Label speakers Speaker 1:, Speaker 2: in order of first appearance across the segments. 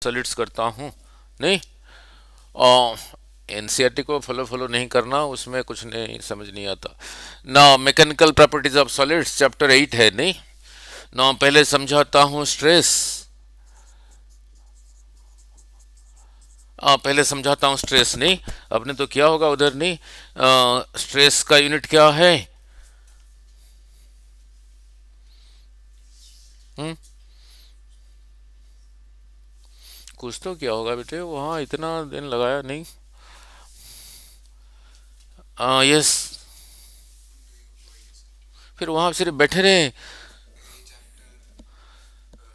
Speaker 1: Solids करता हूँ, नहीं। और एनसीईआरटी को फॉलो फॉलो नहीं करना, उसमें कुछ नहीं समझ नहीं आता ना। Mechanical properties of solids chapter 8 है, नहीं ना। पहले समझाता हूँ स्ट्रेस। पहले समझाता हूँ स्ट्रेस, नहीं। आपने तो किया होगा उधर, नहीं। स्ट्रेस का यूनिट क्या है? हम्म कुछ तो किया होगा बेटे, वहाँ इतना दिन लगाया नहीं। यस। फिर वहाँ सिर्फ बैठे रहे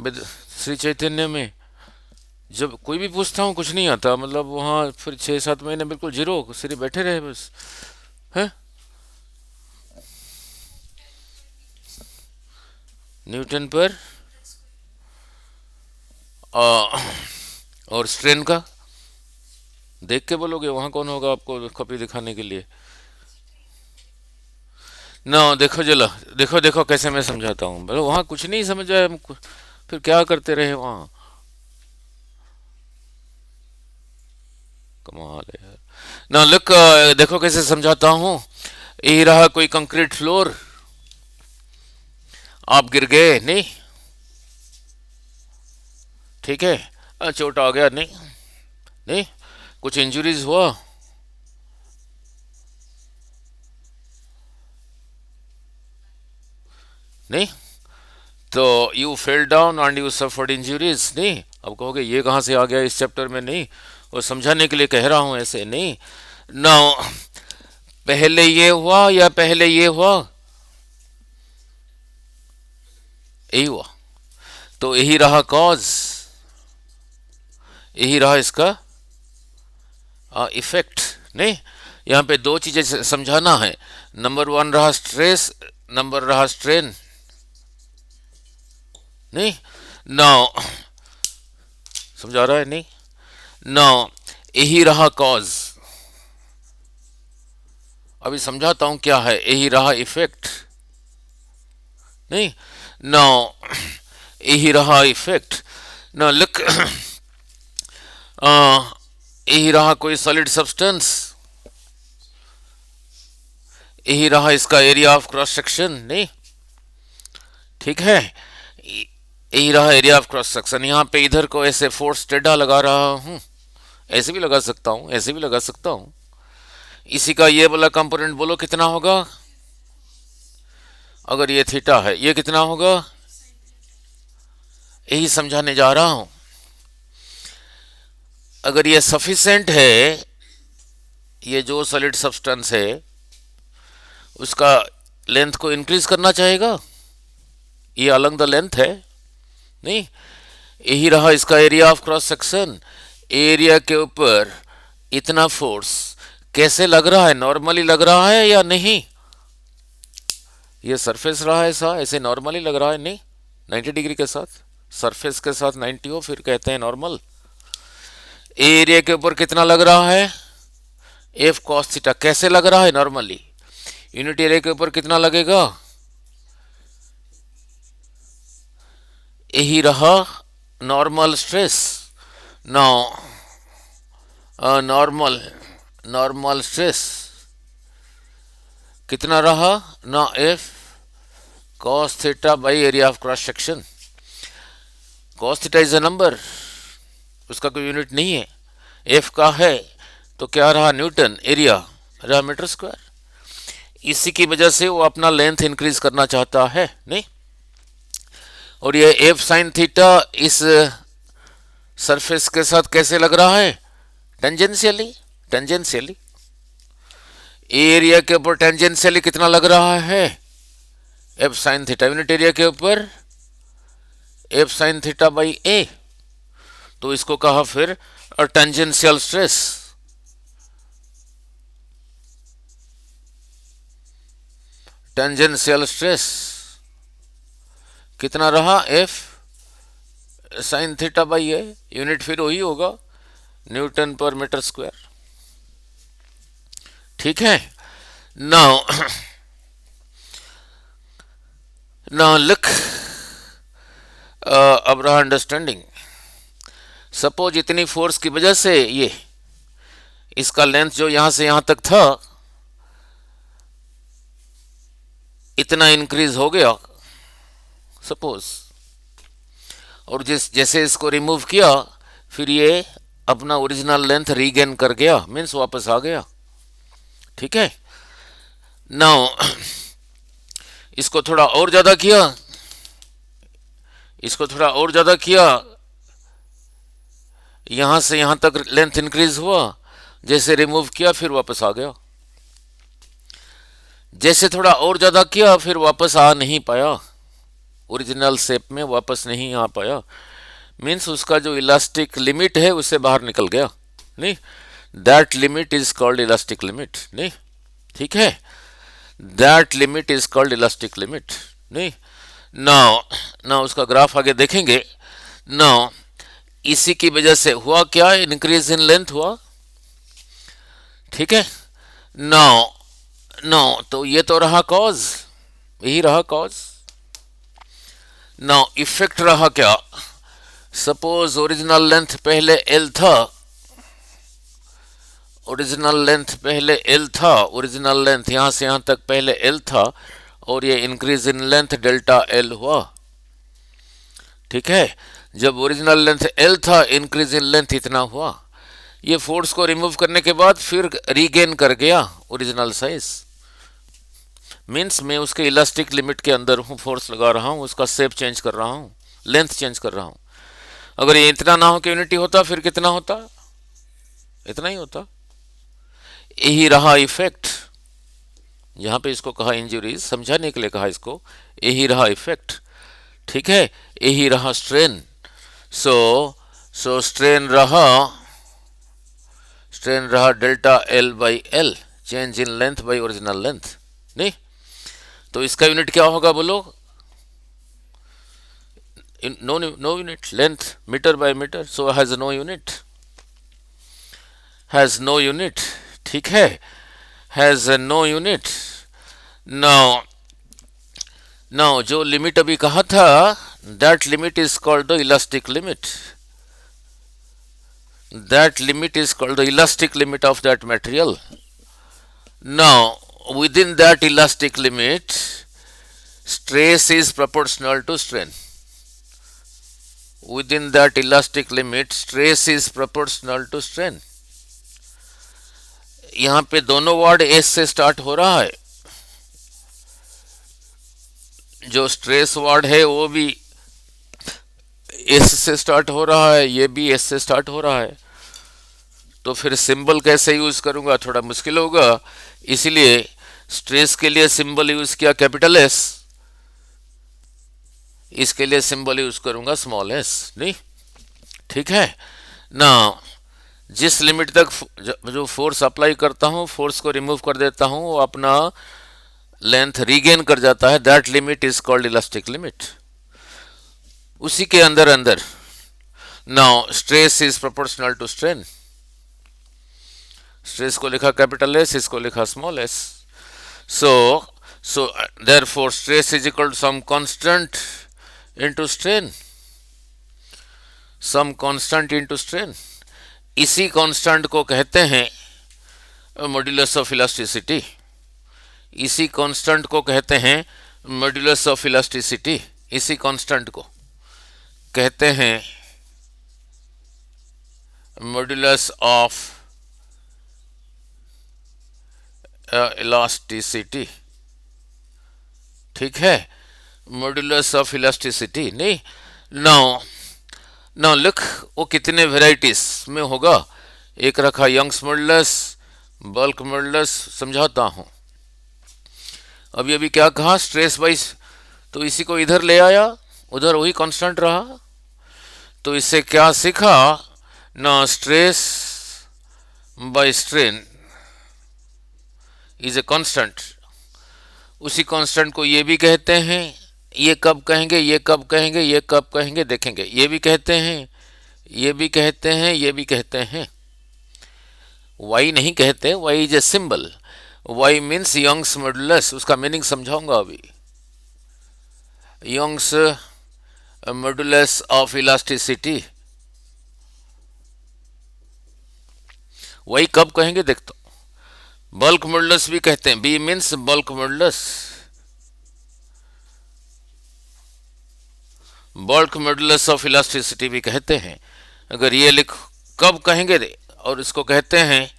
Speaker 1: श्री चैतन्य में। जब कोई भी पूछता हूँ कुछ नहीं आता, मतलब वहाँ फिर 6-7 महीने बिल्कुल जीरो, सिर्फ बैठे रहे बस। है न्यूटन पर। आ, और स्ट्रेन का देख के बोलोगे, वहाँ कौन होगा आपको कॉपी दिखाने के लिए? ना देखो जला, देखो देखो कैसे मैं समझाता हूँ, बोलो वहाँ कुछ नहीं समझ आया हमको, फिर क्या करते रहे वहाँ? कमाल है यार। ना लुक, देखो कैसे समझाता हूँ। ये रहा कोई कंक्रीट फ्लोर, आप गिर गए, नहीं। ठीक है। चोट आ गया, नहीं। नहीं, कुछ इंजरीज हुआ? नहीं। तो you fell down and you suffered injuries, नहीं। अब कहोगे ये कहाँ से आ गया इस चैप्टर में, नहीं। वो समझाने के लिए कह रहा हूँ ऐसे, नहीं। ना, पहले ये हुआ या पहले ये हुआ? यही हुआ। तो यही रहा कॉज, यही रहा इसका इफेक्ट, नहीं। यहाँ पे दो चीजें समझाना है। नंबर वन रहा स्ट्रेस, नंबर रहा स्ट्रेन, नहीं। नौ, समझा रहा है, नहीं। नौ, यही रहा कॉज। अभी समझाता हूं क्या है। यही रहा इफेक्ट, नहीं। नौ, यही रहा इफेक्ट। ना लुक, यही रहा कोई सॉलिड सब्सटेंस, यही रहा इसका एरिया ऑफ क्रॉस सेक्शन, नहीं। ठीक है। यही रहा एरिया ऑफ क्रॉस सेक्शन। यहाँ पे इधर को ऐसे फोर्स टेढ़ा लगा रहा हूँ, ऐसे भी लगा सकता हूँ, ऐसे भी लगा सकता हूँ। इसी का ये वाला कंपोनेंट बोलो कितना होगा? अगर ये थीटा है, ये कितना होगा? यही समझाने जा रहा हूं। अगर ये सफिसेंट है, ये जो सॉलिड सब्सटेंस है उसका लेंथ को इंक्रीज करना चाहेगा, ये अलॉन्ग द लेंथ है, नहीं। यही रहा इसका area of cross section. Area के ऊपर इतना फोर्स कैसे लग रहा है? नॉर्मली लग रहा है या नहीं? ये सरफेस रहा है ऐसा, ऐसे नॉर्मली लग रहा है, नहीं। 90 डिग्री के साथ, सरफेस के साथ 90 हो फिर कहते हैं नॉर्मल। एरिया के ऊपर कितना लग रहा है? F cos theta. कैसे लग रहा है? नॉर्मली। यूनिट एरिया के ऊपर कितना लगेगा? यही रहा normal stress. No, normal, normal stress कितना रहा ना? F cos theta by area of cross section. Cos theta is a number, उसका कोई यूनिट नहीं है। एफ का है तो क्या रहा? न्यूटन। एरिया रहा मीटर स्क्वायर। इसी की वजह से वो अपना लेंथ इंक्रीज करना चाहता है, नहीं। और ये एफ साइन थीटा इस सरफेस के साथ कैसे लग रहा है? Tangentially, tangentially. एरिया के ऊपर टेंजेंशियली कितना लग रहा है? F sine theta. Unit area के ऊपर एफ साइन थीटा बाई ए, तो इसको कहा फिर टेंजेंशियल स्ट्रेस। टेंजेंशियल स्ट्रेस कितना रहा? F sine theta by A, unit फिर वही होगा न्यूटन पर मीटर स्क्वायर। ठीक है। नाउ, नाउ लुक, अब रहा अंडरस्टैंडिंग। सपोज इतनी फोर्स की वजह से ये इसका लेंथ जो यहां से यहां तक था इतना इंक्रीज हो गया सपोज, और जैसे इसको रिमूव किया फिर ये अपना ओरिजिनल लेंथ रीगेन कर गया, मीन्स वापस आ गया। ठीक है, नाउ इसको थोड़ा और ज्यादा किया, इसको थोड़ा और ज्यादा किया, यहां से यहां तक लेंथ इंक्रीज हुआ, जैसे रिमूव किया फिर वापस आ गया, जैसे थोड़ा और ज्यादा किया फिर वापस आ नहीं पाया, ओरिजिनल शेप में वापस नहीं आ पाया, मीन्स उसका जो इलास्टिक लिमिट है उससे बाहर निकल गया। नहीं, that limit is called elastic limit. नहीं, ठीक है, that limit is called elastic limit. नहीं, नाउ नाउ उसका ग्राफ आगे देखेंगे। नाउ इसी की वजह से हुआ क्या, इंक्रीज इन लेंथ हुआ। ठीक है, नाउ नाउ तो ये तो रहा कॉज, यही रहा कॉज। नाउ इफेक्ट रहा क्या, सपोज ओरिजिनल लेंथ पहले एल था, ओरिजिनल लेंथ पहले एल था, ओरिजिनल लेंथ यहां से यहां तक पहले एल था, और ये increase in length delta L हुआ। ठीक है, जब ओरिजिनल लेंथ एल था इंक्रीज इन लेंथ इतना हुआ, ये फोर्स को रिमूव करने के बाद फिर रीगेन कर गया ओरिजिनल साइज, मीन्स मैं उसके इलास्टिक लिमिट के अंदर हूँ, फोर्स लगा रहा हूँ, उसका शेप चेंज कर रहा हूँ, लेंथ चेंज कर रहा हूँ। अगर ये इतना ना हो कि यूनिटी होता फिर कितना होता, इतना ही होता। यही रहा इफेक्ट, यहां पे इसको कहा इंजुरीज, समझाने के लिए कहा इसको, यही रहा इफेक्ट। ठीक है, यही रहा स्ट्रेन। सो स्ट्रेन रहा delta L by L, change in length by original length. नहीं, तो इसका यूनिट क्या होगा बोलो, no unit, length metre by metre, so has no unit, has no unit. ठीक है, has no unit. Now now जो लिमिट अभी कहा था, that limit is called the elastic limit, that limit is called the elastic limit of that material. Now within that elastic limit, stress is proportional to strain. Within that elastic limit, stress is proportional to strain. यहां पे दोनों word S से start हो रहा है, जो stress word है वो भी एस से स्टार्ट हो रहा है, ये भी एस से स्टार्ट हो रहा है, तो फिर सिंबल कैसे यूज करूंगा थोड़ा मुश्किल होगा, इसलिए स्ट्रेस के लिए सिंबल यूज किया कैपिटल एस, इसके लिए सिंबल यूज करूंगा स्मॉल एस। नहीं, ठीक है ना, जिस लिमिट तक जो फोर्स अप्लाई करता हूं, फोर्स को रिमूव कर देता हूं, वो अपना लेंथ रीगेन कर जाता है, that limit is called elastic limit. उसी के अंदर अंदर now stress is proportional to strain, stress को लिखा कैपिटल एस, इसको लिखा small S. so therefore stress is equal to some constant into strain, some constant into strain। इसी constant को कहते हैं मॉड्यूलस ऑफ इलास्टिसिटी, इसी कांस्टेंट को कहते हैं मॉड्यूलस ऑफ इलास्टिसिटी, इसी कांस्टेंट को कहते हैं मॉड्यूलस ऑफ इलास्टिसिटी। ठीक है, मॉड्यूलस ऑफ इलास्टिसिटी। नहीं, नाउ लुक, वो कितने वेराइटीज में होगा, एक रखा यंग्स मॉड्यूलस, बल्क मॉड्यूलस, समझाता हूं। अभी अभी क्या कहा, स्ट्रेस बाई, तो इसी को इधर ले आया, उधर वही कांस्टेंट रहा, तो इससे क्या सीखा ना, stress by strain is a constant. उसी कांस्टेंट को ये भी कहते हैं, ये कब कहेंगे, ये कब कहेंगे, ये कब कहेंगे देखेंगे, ये भी कहते हैं, ये भी कहते हैं, ये भी कहते हैं। वाई नहीं कहते, Y is a symbol, Y means Young's modulus, उसका मीनिंग समझाऊंगा अभी। यंग्स मॉड्यूलस ऑफ इलास्टिसिटी, वही कब कहेंगे देखता हूं। बल्क मॉडुलस भी कहते हैं, B means bulk modulus, bulk modulus of elasticity भी कहते हैं। अगर ये लिख कब कहेंगे दे, और इसको कहते हैं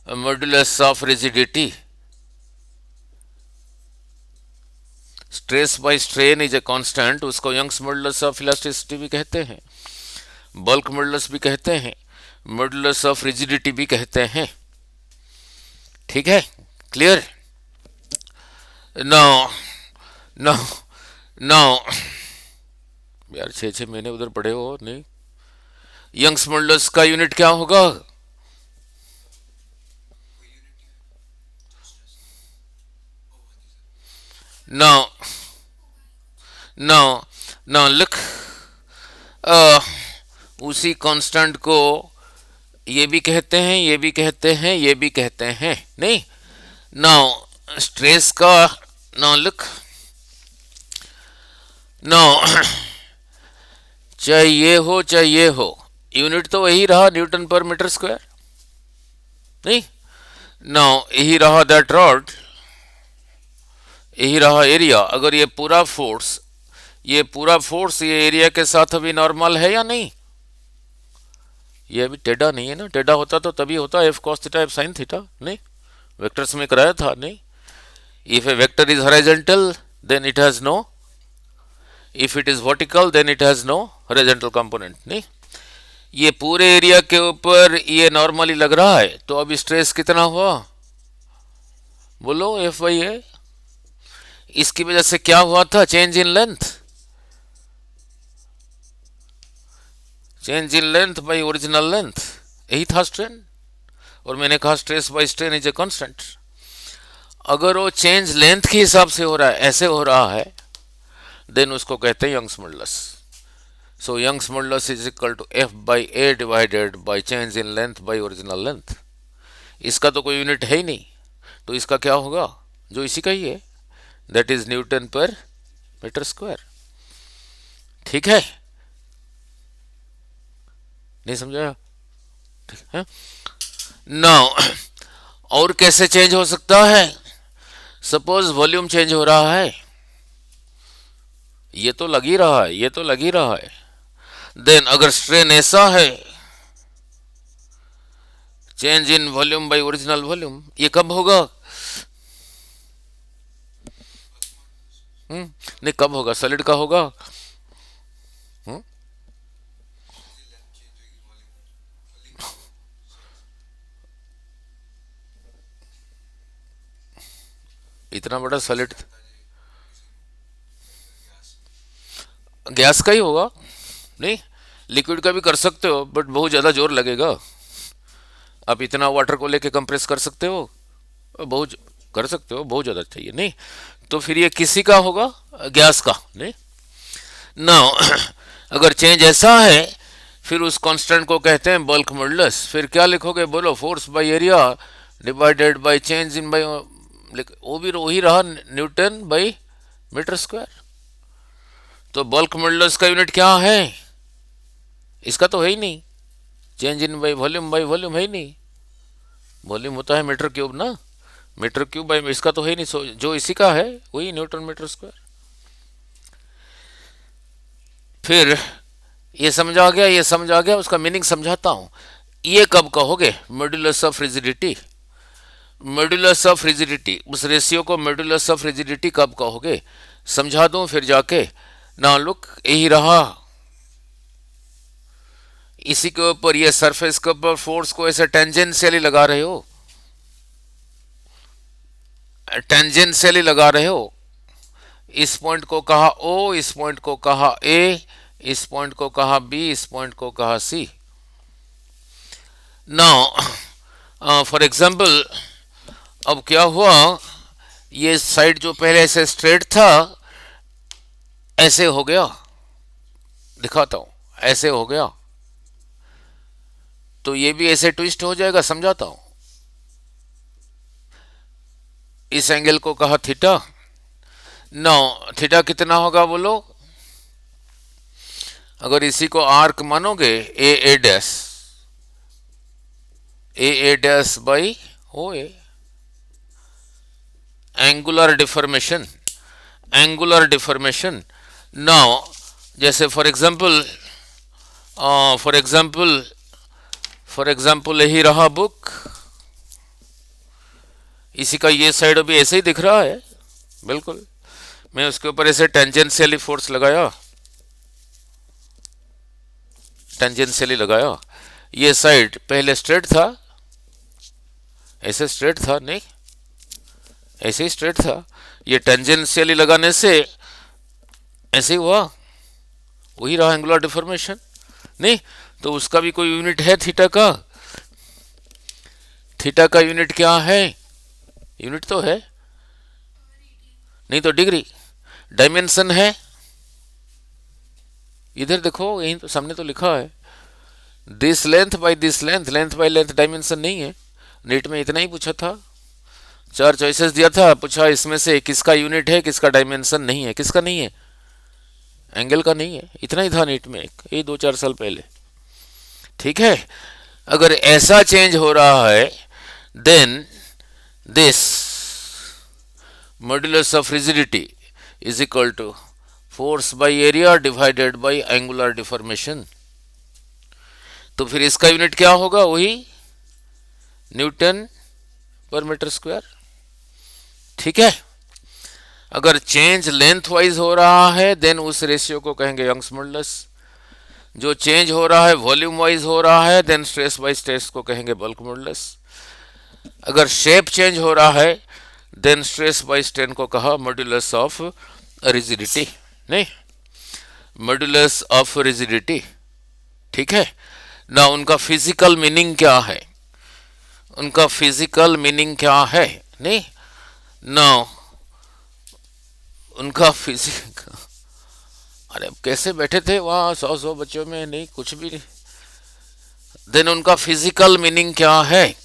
Speaker 1: modulus of rigidity. Stress by strain is a constant, उसको यंग्स मॉडुलस ऑफ इलास्टिसिटी भी कहते हैं, बल्क मॉडुलस भी कहते हैं, मॉडुलस ऑफ रिजिडिटी भी कहते हैं। ठीक है, क्लियर। नाउ नाउ नाउ यार 6 महीने उधर पढ़े हो नहीं। यंग्स मॉडुलस का यूनिट क्या होगा? नाउ नाउ नाउ लुक, उसी कांस्टेंट को ये भी कहते हैं, ये भी कहते हैं, ये भी कहते हैं, नहीं। नाउ स्ट्रेस का, नाउ लुक, नाउ चाहे ये हो, यूनिट तो वही रहा, न्यूटन पर मीटर स्क्वायर, नहीं। नाउ यही रहा दैट रॉड, यही रहा एरिया। अगर ये पूरा फोर्स ये एरिया के साथ अभी नॉर्मल है या नहीं? ये अभी टेढ़ा नहीं है ना, टेढ़ा होता तो तभी होता F cos theta F sine theta, नहीं। वेक्टर्स में कराया था, नहीं। If a vector is horizontal then it has no, if it is vertical then it has no horizontal component, नहीं। ये पूरे एरिया के ऊपर ये नॉर्मली लग रहा है, तो अभी स्ट्रेस कितना हुआ बोलो? एफ बाई ए। इसकी वजह से क्या हुआ था? Change in length, change in length by original length, यही था स्ट्रेन। और मैंने कहा stress by strain is a constant. अगर वो चेंज लेंथ के हिसाब से हो रहा है, ऐसे हो रहा है, देन उसको कहते हैं Young's modulus. So Young's modulus is equal to F by A divided by change in length by original length. इसका तो कोई यूनिट है ही नहीं, तो इसका क्या होगा? जो इसी का ही है, दैट इज न्यूटन पर मीटर स्क्वायर। ठीक है, नहीं समझाया? ठीक है। नाउ और कैसे चेंज हो सकता है? सपोज वॉल्यूम चेंज हो रहा है, ये तो लग ही रहा है, ये तो लग ही रहा है। देन अगर स्ट्रेन ऐसा है, change in volume by original volume, ये कब होगा? नहीं, कब होगा? सॉलिड का होगा। इतना बड़ा सॉलिड गैस का ही होगा, नहीं। लिक्विड का भी कर सकते हो, बट बहुत ज़्यादा जोर लगेगा। आप इतना वाटर को लेके कंप्रेस कर सकते हो? बहुत कर सकते हो, बहुत ज़्यादा चाहिए, नहीं। तो फिर ये किसी का होगा? गैस का, नहीं। नाउ अगर चेंज ऐसा है, फिर उस कांस्टेंट को कहते हैं बल्क मॉडुलस। फिर क्या लिखोगे बोलो? Force by area divided by change in by, वो भी वही रहा, न्यूटन बाय मीटर स्क्वायर। तो बल्क मॉडुलस का यूनिट क्या है? इसका तो है ही नहीं, चेंज इन बाय वॉल्यूम है ही नहीं। वॉल्यूम होता है मीटर क्यूब ना, मीटर क्यूब बाय, इसका तो है ही नहीं। जो इसी का है वही न्यूटन मीटर स्क्वायर। फिर ये समझ आ गया, ये समझ आ गया। उसका मीनिंग समझाता हूं। ये कब कहोगे? Modulus of rigidity, modulus of rigidity, उस रेशियो को मॉडुलस ऑफ रिजिडिटी कब कहोगे? समझा दूं फिर जाके। ना लुक, यही रहा, इसी के ऊपर ये सरफेस के ऊपर फोर्स को ऐसे टेंजेंशियली लगा रहे हो, टेंजेंशियली लगा रहे हो। इस पॉइंट को कहा ओ, इस पॉइंट को कहा ए, इस पॉइंट को कहा बी, इस पॉइंट को कहा सी। नाउ फॉर एग्जाम्पल, अब क्या हुआ? ये साइड जो पहले ऐसे स्ट्रेट था, ऐसे हो गया, दिखाता हूं, ऐसे हो गया, तो ये भी ऐसे ट्विस्ट हो जाएगा। समझाता हूं। इस एंगल को कहा थीटा। नाउ थीटा कितना होगा बोलो? अगर इसी को आर्क मानोगे, A A dash, A dash by O A, angular deformation, angular deformation. Now जैसे फॉर एग्जांपल यही रहा बुक, इसी का ये साइड अभी ऐसे ही दिख रहा है, बिल्कुल। मैं उसके ऊपर ऐसे टेंजेंशियली फोर्स लगाया, टेंजेंशियली लगाया। ये साइड पहले स्ट्रेट था, ऐसे स्ट्रेट था, नहीं ऐसे ही स्ट्रेट था। ये टेंजेंशियली लगाने से ऐसे ही हुआ, वही रहा एंगुलर डिफॉर्मेशन, नहीं। तो उसका भी कोई यूनिट है थीटा का? थीटा का यूनिट क्या है? यूनिट तो है, नहीं तो डिग्री। डायमेंशन है, इधर देखो, यहीं तो सामने तो लिखा है, this length by this length, length by length. Dimension नहीं है। नीट में इतना ही पूछा था, 4 चॉइसेस दिया था, पूछा इसमें से किसका यूनिट है, किसका डायमेंशन नहीं है। किसका नहीं है? एंगल का नहीं है। इतना ही था नीट में, ये 2-4 साल पहले, ठीक है। अगर ऐसा चेंज हो रहा है, then this modulus of rigidity is equal to force by area divided by angular deformation. तो फिर इसका यूनिट क्या होगा? वही न्यूटन पर मीटर स्क्वायर, ठीक है। अगर चेंज लेंथ वाइज हो रहा है, देन उस रेशियो को कहेंगे यंग्स मॉडुलस। जो चेंज हो रहा है वॉल्यूम वाइज हो रहा है, देन स्ट्रेस बाय स्ट्रेस को कहेंगे बल्क मॉडुलस। अगर शेप चेंज हो रहा है, देन स्ट्रेस बाय स्ट्रेन को कहा मॉड्यूलस ऑफ रिजिडिटी, नहीं, मॉड्यूलस ऑफ रिजिडिटी, ठीक है ना। उनका फिजिकल मीनिंग क्या है? उनका फिजिकल मीनिंग क्या है? नहीं ना, उनका फिजिकल, अरे कैसे बैठे थे वहाँ 100 बच्चों में, नहीं कुछ भी नहीं। देन उनका फिजिकल मीनिंग क्या है?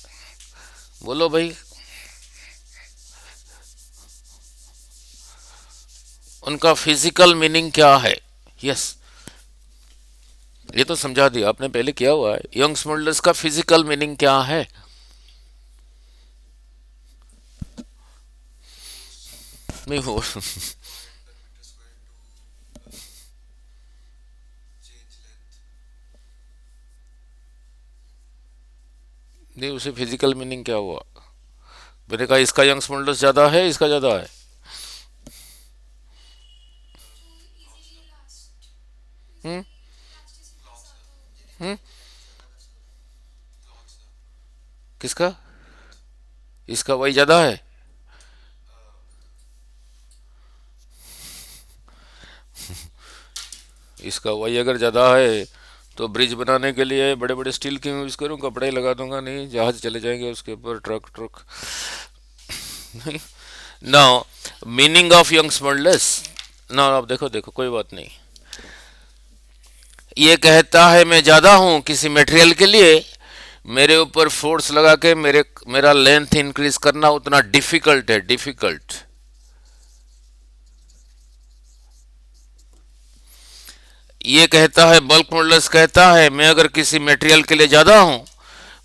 Speaker 1: बोलो भाई, उनका फिजिकल मीनिंग क्या है? यस, ये तो समझा दिया आपने, पहले किया हुआ है। यंग्स मॉडुलस का फिजिकल मीनिंग क्या है? नहीं हो नहीं, उसे फिजिकल मीनिंग क्या हुआ? मैंने कहा इसका यंग्स मॉडुलस ज्यादा है, इसका ज्यादा है। हम्म हम्म किसका? इसका वही ज्यादा है। इसका वही अगर ज्यादा है तो ब्रिज बनाने के लिए बड़े बड़े स्टील की यूज करूँ, कपड़े लगा दूंगा, नहीं जहाज चले जाएंगे उसके ऊपर, truck truck. Now meaning of Young's modulus, ना अब देखो देखो, कोई बात नहीं। ये कहता है मैं ज्यादा हूं किसी मटेरियल के लिए, मेरे ऊपर फोर्स लगा के मेरा लेंथ इंक्रीज करना उतना डिफिकल्ट है, डिफिकल्ट। ये कहता है बल्क मॉडुलस कहता है मैं अगर किसी मटेरियल के लिए ज्यादा हूं,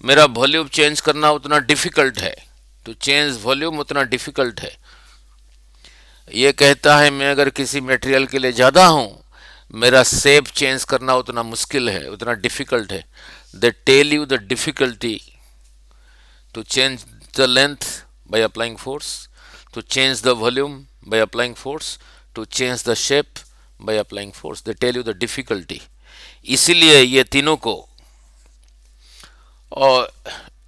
Speaker 1: मेरा वॉल्यूम चेंज करना उतना डिफिकल्ट है, टू चेंज वॉल्यूम उतना डिफिकल्ट है। ये कहता है मैं अगर किसी मटेरियल के लिए ज्यादा हूं, मेरा शेप चेंज करना उतना मुश्किल है, उतना डिफिकल्ट है। They tell you the difficulty to change the length by applying force, to change the volume by applying force, to change the shape by applying force. They tell you the difficulty. इसीलिए ये तीनों को, और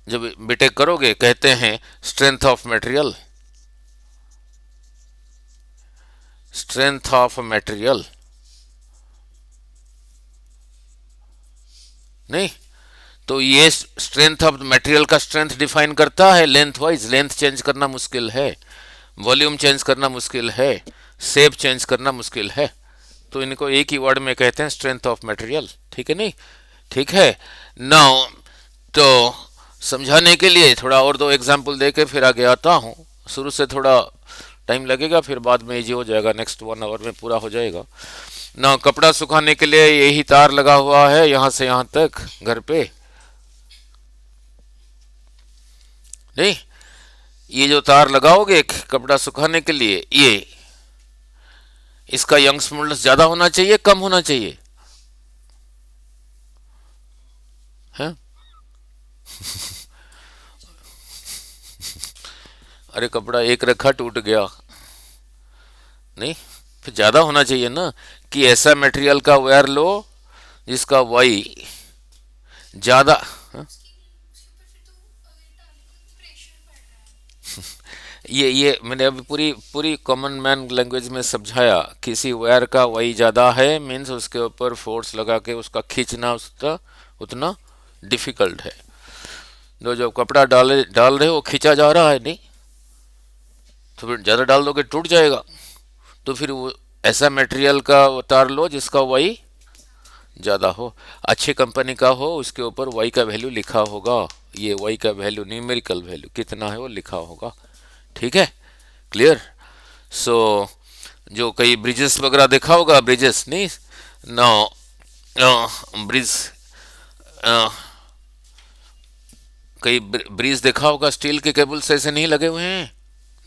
Speaker 1: जब BTech करोगे कहते हैं strength of material, strength of material, नहीं तो ये स्ट्रेंथ ऑफ मटेरियल का स्ट्रेंथ डिफाइन करता है लेंथ वाइज। लेंथ चेंज करना मुश्किल है, वॉल्यूम चेंज करना मुश्किल है, शेप चेंज करना मुश्किल है, तो इनको एक ही वर्ड में कहते हैं स्ट्रेंथ ऑफ मटेरियल, ठीक है नहीं, ठीक है। नाउ तो समझाने के लिए थोड़ा और 2 एग्जाम्पल दे के फिर आगे आता हूँ। शुरू से थोड़ा टाइम लगेगा, फिर बाद में इजी हो जाएगा, नेक्स्ट 1 आवर में पूरा हो जाएगा ना। कपड़ा सुखाने के लिए यही तार लगा हुआ है यहाँ से यहाँ तक घर पे, नहीं, ये जो तार लगाओगे कपड़ा सुखाने के लिए, ये इसका यंग्स मॉडुलस ज्यादा होना चाहिए, कम होना चाहिए है? अरे कपड़ा एक रखा टूट गया, नहीं, फिर ज्यादा होना चाहिए ना, कि ऐसा मटेरियल का वायर लो जिसका वाई ज्यादा। हाँ? ये मैंने अभी पूरी पूरी कॉमन मैन लैंग्वेज में समझाया। किसी वायर का वाई ज़्यादा है मीन्स उसके ऊपर फोर्स लगा के उसका खींचना उसका उतना डिफिकल्ट है। तो जब कपड़ा डाल डाल रहे हो खींचा जा रहा है, नहीं तो फिर ज़्यादा डाल दोगे टूट जाएगा। तो फिर वो ऐसा मटेरियल का उतार लो जिसका वाई ज़्यादा हो, अच्छी कंपनी का हो, उसके ऊपर वाई का वैल्यू लिखा होगा। ये वाई का वैल्यू न्यूमेरिकल वैल्यू कितना है वो लिखा होगा। ठीक है, क्लियर। सो जो कई ब्रिजेस वगैरह देखा होगा, ब्रिजेस नहीं, नो ब्रिज, कई ब्रिज देखा होगा स्टील के केबल से ऐसे नहीं लगे हुए हैं,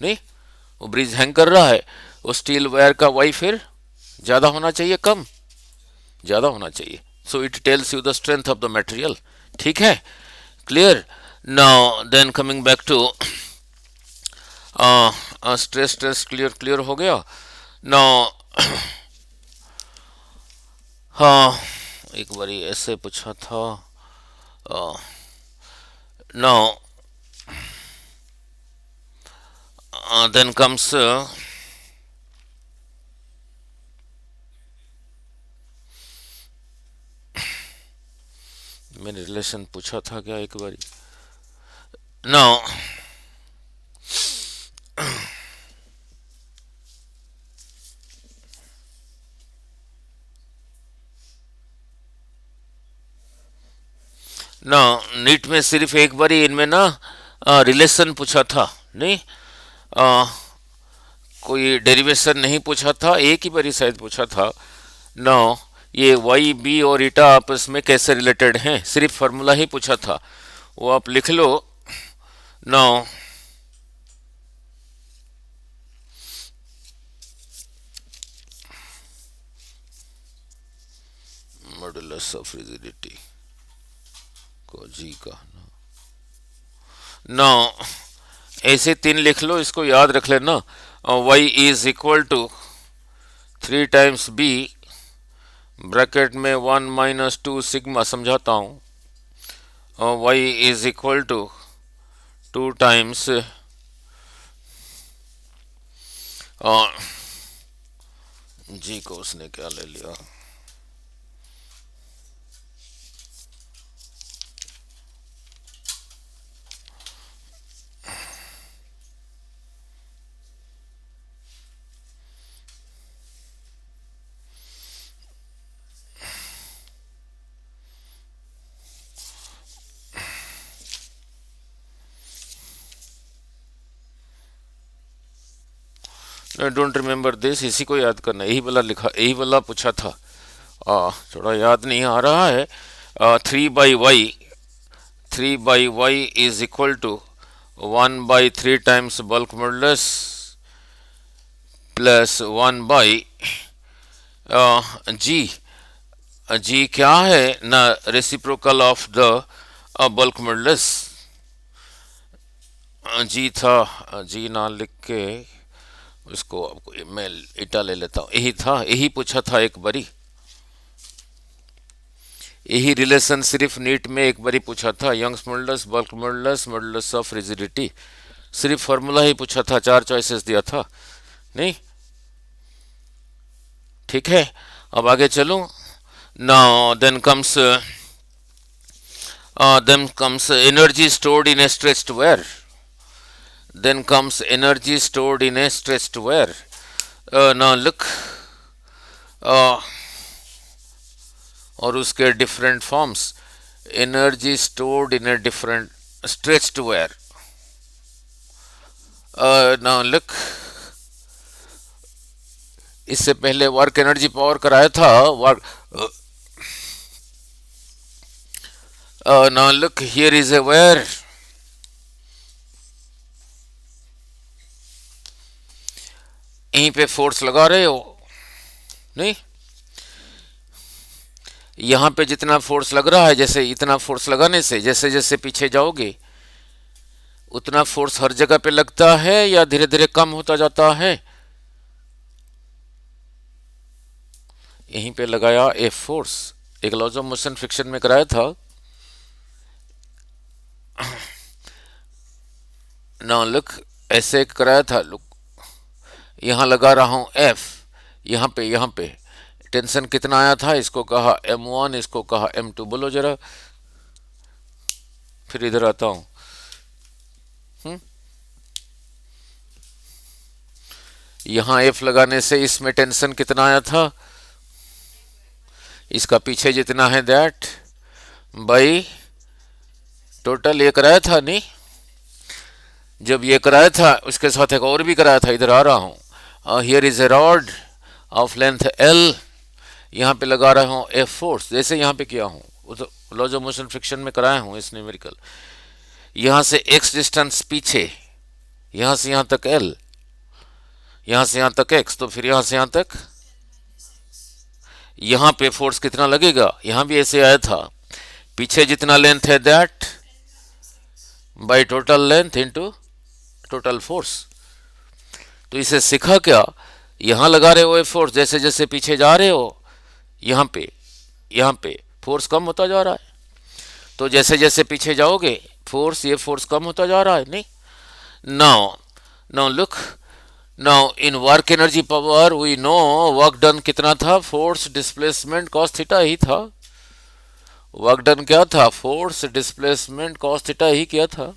Speaker 1: नहीं, वो ब्रिज हैंग कर रहा है, वो स्टील वायर का वाई फिर ज़्यादा होना चाहिए कम, ज़्यादा होना चाहिए। So it tells you the strength of the material. ठीक है, clear. Now then coming back to stress stress clear clear हो गया ना। हाँ, एक बारी ऐसे पूछा था ना, देन कम्स मैंने रिलेशन पूछा था क्या एक बारी ना। ना नीट में सिर्फ एक बारी इनमें ना रिलेशन पूछा था, नहीं आ, कोई डेरिवेशन नहीं पूछा था, एक ही बारी शायद पूछा था ना। ये वाई बी और ईटा आपस में कैसे रिलेटेड हैं, सिर्फ फार्मूला ही पूछा था, वो आप लिख लो ना। मॉडुलस ऑफ रिजिडिटी को जी का ना, ऐसे तीन लिख लो, इसको याद रख लेना। Y is equal to 3 times B, bracket में 1 - 2 सिग्मा, समझाता हूँ। Y is equal to 2 times G को उसने क्या ले लिया, डोंट रिमेम्बर दिस, इसी को याद करना, यही वाला लिखा, यही वाला पूछा था। थोड़ा याद नहीं आ रहा है। 3/y, 3/y is equal to 1/3 times bulk modulus plus 1/g। G क्या है ना, reciprocal of the bulk modulus. G था, जी ना लिख के उसको आपको मैं इटा ले लेता हूँ, यही था, यही पूछा था एक बारी, यही रिलेशन सिर्फ नीट में एक बारी पूछा था। Young's modulus, bulk modulus, modulus of rigidity, सिर्फ फार्मूला ही पूछा था, 4 चॉइसेस दिया था, नहीं। ठीक है, अब आगे चलूं। Now then comes energy stored in a stretched wire, then comes energy stored in a stretched wire. Now look, और उसके different forms, energy stored in a different stretched wire. Now look, इससे पहले वर्क एनर्जी पावर कराया था, work now look, here is a wire, यहीं पे force लगा रहे हो, नहीं, यहां पे जितना फोर्स लग रहा है, जैसे इतना फोर्स लगाने से जैसे जैसे पीछे जाओगे उतना फोर्स हर जगह पे लगता है या धीरे धीरे कम होता जाता है? यहीं पे लगाया एफ फोर्स, एक लॉज ऑफ मोशन फ्रिक्शन में कराया था। ना लुक, ऐसे कराया था, लुक यहां लगा रहा हूं एफ, यहां पे टेंशन कितना आया था, इसको कहा M1, इसको कहा M2। बोलो जरा, फिर इधर आता हूं। यहां एफ लगाने से इसमें टेंशन कितना आया था, इसका पीछे जितना है दैट बाई टोटल, ये कराया था नहीं? जब ये कराया था उसके साथ एक और भी कराया था, इधर आ रहा हूं। Here is a rod of length L, यहाँ पे लगा रहा हूँ एफ फोर्स, जैसे यहाँ पे किया हूँ लॉज ऑफ मोशन फ्रिक्शन में कराया हूँ इस न्यूमेरिकल। यहाँ से x डिस्टेंस पीछे, यहाँ से यहाँ तक L, यहाँ से यहाँ तक x, तो फिर यहाँ से यहाँ तक, यहाँ पे फोर्स कितना लगेगा, यहाँ भी ऐसे आया था, पीछे जितना लेंथ है that by total length into total force. तो इसे सीखा क्या, यहां लगा रहे हो ये फोर्स, जैसे जैसे पीछे जा रहे हो यहाँ पे फोर्स कम होता जा रहा है, तो जैसे जैसे पीछे जाओगे फोर्स, ये फोर्स कम होता जा रहा है, नहीं? Now look, now in work energy power we know work done कितना था, फोर्स डिस्प्लेसमेंट कॉस थीटा ही था। वर्क डन क्या था, फोर्स डिस्प्लेसमेंट कॉस थीटा ही क्या था।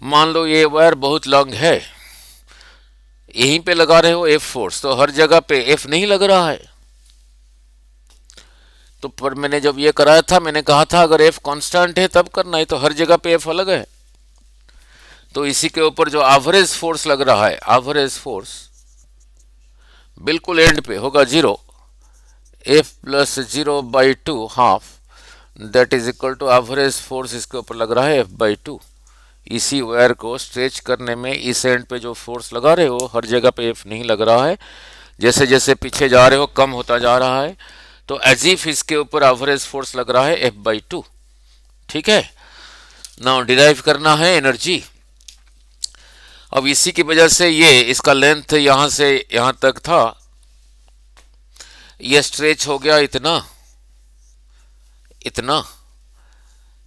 Speaker 1: मान लो ये वायर बहुत लॉन्ग है, यहीं पे लगा रहे हो एफ फोर्स, तो हर जगह पे एफ नहीं लग रहा है। तो पर मैंने जब ये कराया था मैंने कहा था अगर एफ कांस्टेंट है तब करना है, तो हर जगह पे एफ अलग है। तो इसी के ऊपर जो एवरेज फोर्स लग रहा है, एवरेज फोर्स बिल्कुल एंड पे होगा 0, F plus 0/2 half, that is equal to average force इसके ऊपर लग रहा है F/2। इसी वायर को स्ट्रेच करने में इस एंड पे जो फोर्स लगा रहे हो हर जगह पे एफ नहीं लग रहा है, जैसे जैसे पीछे जा रहे हो कम होता जा रहा है, तो एज इफ इसके ऊपर एवरेज फोर्स लग रहा है F/2। ठीक है, नाउ डिराइव करना है एनर्जी। अब इसी की वजह से ये इसका लेंथ यहां से यहां तक था, ये स्ट्रेच हो गया इतना,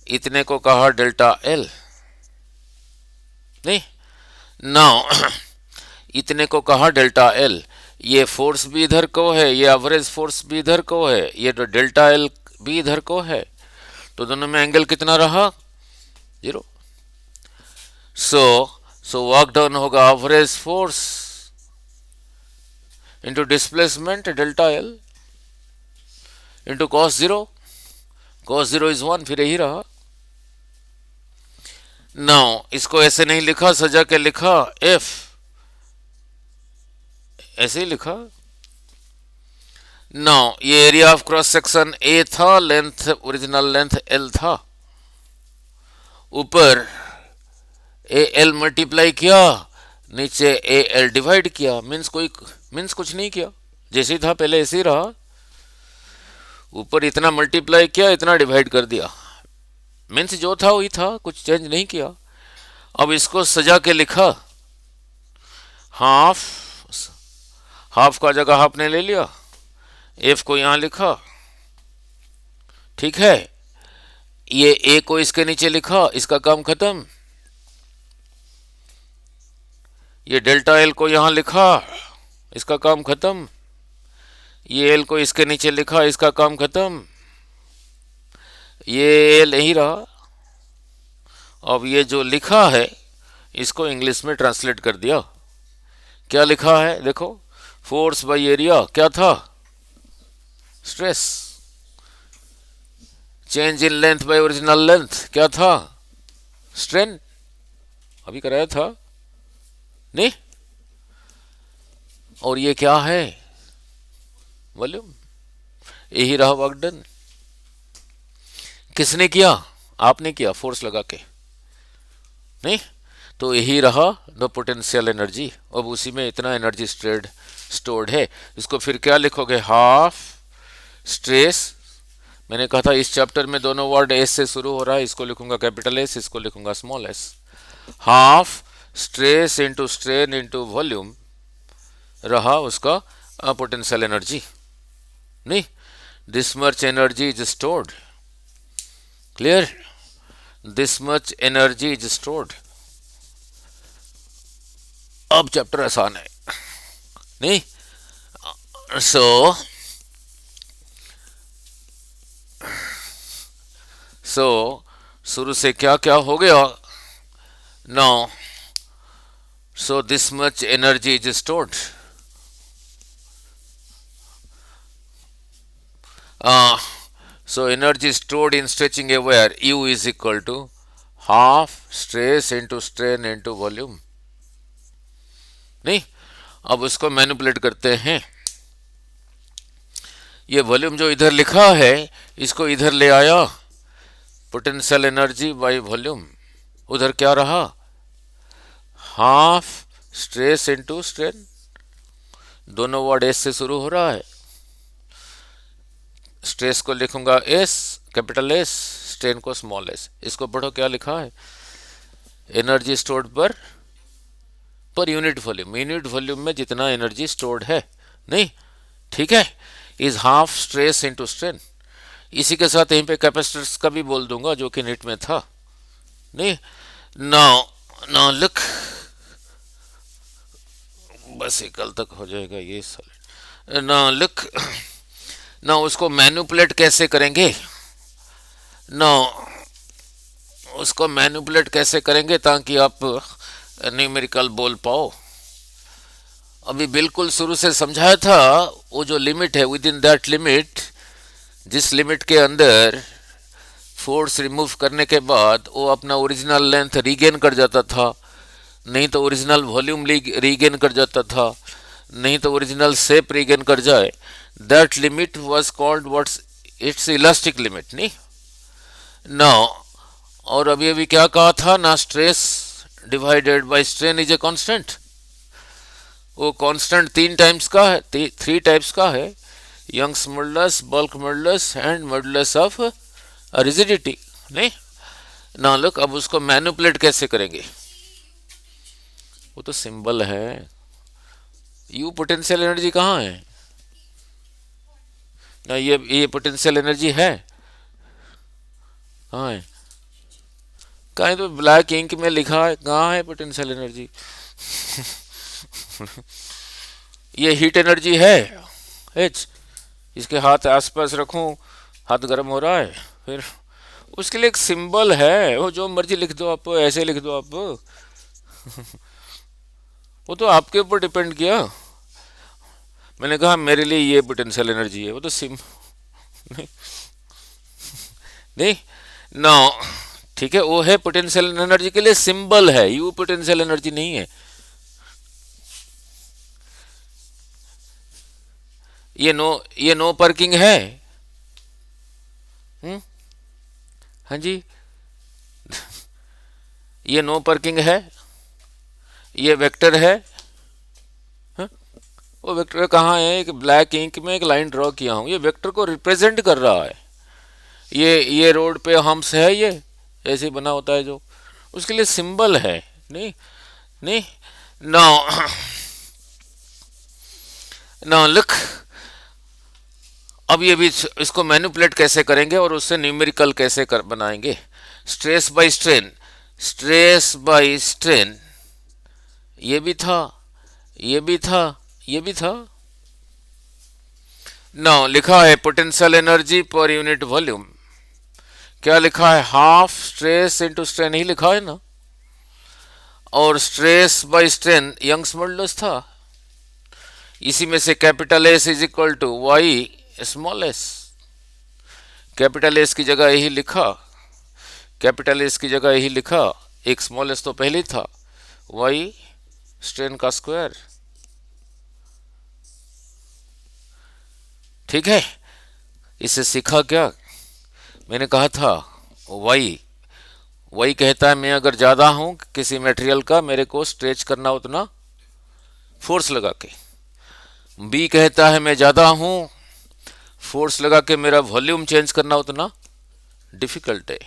Speaker 1: इतने को कहा डेल्टा L, नहीं? नाउ इतने को कहा डेल्टा L, ये फोर्स भी इधर को है, ये एवरेज फोर्स भी इधर को है, ये तो डेल्टा L भी इधर को है, तो दोनों में एंगल कितना रहा, 0। सो वर्क डन होगा average force into displacement delta L into cos 0, cos 0 is 1, फिर यही रहा। नाउ इसको ऐसे नहीं लिखा, सजा के लिखा F, ऐसे ही लिखा। नाउ ये area of cross section A था, लेंथ ओरिजिनल लेंथ L था, ऊपर AL मल्टीप्लाई किया, नीचे AL डिवाइड किया, मीन्स कुछ नहीं किया, जैसे ही था पहले ऐसे ही रहा, ऊपर इतना मल्टीप्लाई किया, इतना डिवाइड कर दिया, मीन्स जो था वही था, कुछ चेंज नहीं किया। अब इसको सजा के लिखा, हाफ का जगह हाफ ने ले लिया, एफ को यहां लिखा, ठीक है, ये ए को इसके नीचे लिखा, इसका काम खत्म। ये डेल्टा L को यहां लिखा, इसका काम खत्म। ये L को इसके नीचे लिखा, इसका काम खत्म। ये L यही रहा। अब ये जो लिखा है इसको इंग्लिश में ट्रांसलेट कर दिया। क्या लिखा है देखो, फोर्स बाय एरिया क्या था, stress. Change in length by original length क्या था, स्ट्रेन। अभी कराया था नहीं? और ये क्या है, वॉल्यूम। यही रहा वर्क डन। किसने किया, आपने किया फोर्स लगा के, नहीं? तो यही रहा द पोटेंशियल एनर्जी। अब उसी में इतना एनर्जी स्टोर्ड है। इसको फिर क्या लिखोगे, हाफ स्ट्रेस। मैंने कहा था इस चैप्टर में दोनों वर्ड एस से शुरू हो रहा है, इसको लिखूंगा कैपिटल एस, इसको लिखूंगा small S. Half stress into strain into volume रहा उसका पोटेंशियल एनर्जी। नहीं, this much energy is stored, clear, this much energy is stored. अब चैप्टर आसान है, नहीं? सो शुरू से क्या क्या हो गया now. So this much energy is stored, so energy stored in stretching a wire U is equal to half stress into strain into volume। नहीं, अब उसको मैनिपुलेट करते हैं। ये वॉल्यूम जो इधर लिखा है इसको इधर ले आया, पोटेंशियल एनर्जी बाय वॉल्यूम। उधर क्या रहा, हाफ स्ट्रेस इंटू स्ट्रेन, दोनों वर्ड एस से शुरू हो रहा है। स्ट्रेस को लिखूंगा एस कैपिटल एस, स्ट्रेन को स्मॉल एस। इसको पढ़ो क्या लिखा है, energy stored per unit volume, unit volume में जितना एनर्जी स्टोर्ड है, नहीं, ठीक है, is half stress into strain. इसी के साथ यहीं पे कैपेसिटर्स का भी बोल दूंगा जो कि नीट में था, नहीं। नाउ लुक, बस ये कल तक हो जाएगा ये सॉलिड। नाउ लुक, ना उसको मैनिपुलेट कैसे करेंगे, ना उसको मैनिपुलेट कैसे करेंगे ताकि आप न्यूमेरिकल बोल पाओ। अभी बिल्कुल शुरू से समझाया था, वो जो लिमिट है, विद इन दैट लिमिट, जिस लिमिट के अंदर फोर्स रिमूव करने के बाद वो अपना ओरिजिनल लेंथ रीगेन कर जाता था, नहीं तो ओरिजिनल वॉल्यूम रीगेन कर जाता था, नहीं तो ओरिजिनल शेप रीगेन कर जाए, that limit was called what's it's elastic limit, नहीं। नाउ और अभी क्या कहा था ना, stress divided by strain is a constant. वो कांस्टेंट 3 टाइम्स का है, 3 टाइप्स का है, Young's modulus, bulk modulus and modulus of rigidity, नहीं। ना लुक, अब उसको मैनिपुलेट कैसे करेंगे, वो तो सिंबल है। यू पोटेंशियल एनर्जी कहाँ है ना, ये पोटेंशियल एनर्जी है कहाँ है, कहीं तो ब्लैक इंक में लिखा है, कहाँ है पोटेंशियल एनर्जी ये हीट एनर्जी है एच, इसके हाथ आसपास रखूं, हाथ गर्म हो रहा है, फिर उसके लिए एक सिंबल है, वो जो मर्जी लिख दो आप, ऐसे लिख दो आप वो तो आपके ऊपर डिपेंड किया। मैंने कहा मेरे लिए ये पोटेंशियल एनर्जी है, वो तो नहीं ना, ठीक है, वो है पोटेंशियल एनर्जी के लिए सिंबल है, यू पोटेंशियल एनर्जी नहीं है। ये नो पार्किंग है, हाँ जी ये नो पार्किंग है, ये वेक्टर है, हाँ? वो वेक्टर कहाँ है, एक ब्लैक इंक में एक लाइन ड्रॉ किया हूँ, ये वेक्टर को रिप्रेजेंट कर रहा है। ये रोड पे हम्स है, ये ऐसे बना होता है जो, उसके लिए सिंबल है, नहीं नहीं। नाउ नाउ लुक, अब ये भी इसको मैनिपुलेट कैसे करेंगे और उससे न्यूमेरिकल कैसे बनाएंगे। Stress by strain, stress by strain, ये भी था, ये भी था, ये भी था। नाउ लिखा है potential energy per unit volume, क्या लिखा है, हाफ स्ट्रेस इंटू स्ट्रेन ही लिखा है ना, और stress by strain Young's modulus था। इसी में से capital S is equal to Y small S, capital S की जगह यही लिखा, कैपिटल एस की जगह यही लिखा, एक स्मॉल एस तो पहले ही था, वाई स्ट्रेन का स्क्वायर, ठीक है। इससे सीखा क्या, मैंने कहा था वाई वही कहता है मैं अगर ज़्यादा हूँ किसी मटेरियल का, मेरे को स्ट्रेच करना उतना फोर्स लगा के। बी कहता है मैं ज़्यादा हूँ, फोर्स लगा के मेरा वॉल्यूम चेंज करना उतना डिफ़िकल्ट है।